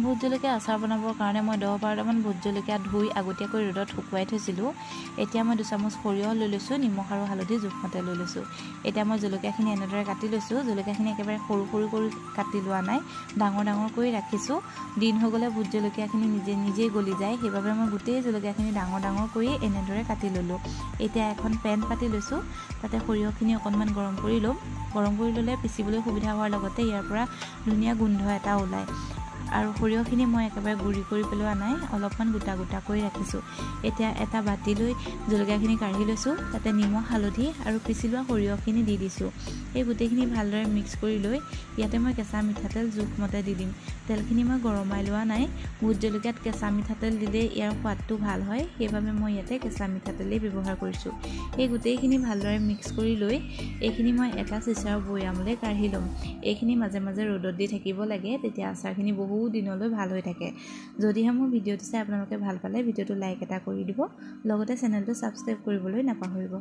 Vote জলকীয়া আচাৰ বনাবৰ কাৰণে মই 10-12টামান ভোট জলকীয়া ধুই আগতীয়াকৈ ৰ'দত শুকুৱাই থৈছিলোঁ। এতিয়া মই 2 চামুচ সৰিয়হ লৈ লৈছোঁ, নিমখ আৰু হালধি জোখমতে লৈ লৈছোঁ। এতিয়া মই জলকীয়াখিনি এনেদৰে কাটি লৈছোঁ। জলকীয়াখিনি একেবাৰে সৰু সৰু কৰি কাটি লোৱা নাই, ডাঙৰ ডাঙৰ কৰি ৰাখিছোঁ। দিন হৈ গ'লে ভোট জলকীয়াখিনি নিজেই গলি যায়, সেইবাবে মই গোটেই জলকীয়াখিনি ডাঙৰ ডাঙৰ কৰি এনেদৰে কাটি ল'লোঁ। এতিয়া এখন পেন পাতি লৈছোঁ, তাতে সৰিয়হখিনি অকণমান গৰম কৰি ল'ম। গৰম কৰি ল'লে পিচিবলৈ সুবিধা হোৱাৰ লগতে ইয়াৰ পৰা ধুনীয়া গোন্ধ এটা ওলায়। আৰু সৰিয়হখিনি মই একেবাৰে গুড়ি কৰি পেলোৱা নাই, অলপমান গোটা গোটা কৰি ৰাখিছোঁ। এতিয়া এটা বাতি লৈ জলকীয়াখিনি কাঢ়ি লৈছোঁ, তাতে নিমখ হালধি আৰু পিচি লোৱা সৰিয়হখিনি দি দিছোঁ। এই গোটেইখিনি ভালদৰে মিক্স কৰি লৈ ইয়াতে মই কেঁচা মিঠাতেল জোখমতে দি দিম। তেলখিনি মই গৰমাই লোৱা নাই, ভোট জলকীয়াত কেঁচা মিঠাতেল দিলে ইয়াৰ সোৱাদটো ভাল হয়, সেইবাবে মই ইয়াতে কেঁচা মিঠাতেলেই ব্যৱহাৰ কৰিছোঁ। এই গোটেইখিনি ভালদৰে মিক্স কৰি লৈ এইখিনি মই এটা চিচাৰ বৈয়ামলৈ কাঢ়ি ল'ম। এইখিনি মাজে মাজে ৰ'দত দি থাকিব লাগে, তেতিয়া আচাৰখিনি বহু দিনলৈ ভাল হৈ থাকে। যদিহে মোৰ ভিডিঅ'টো চাই আপোনালোকে ভাল পালে ভিডিঅ'টো লাইক এটা কৰি দিব, লগতে চেনেলটো ছাবস্ক্ৰাইব কৰিবলৈ নাপাহৰিব।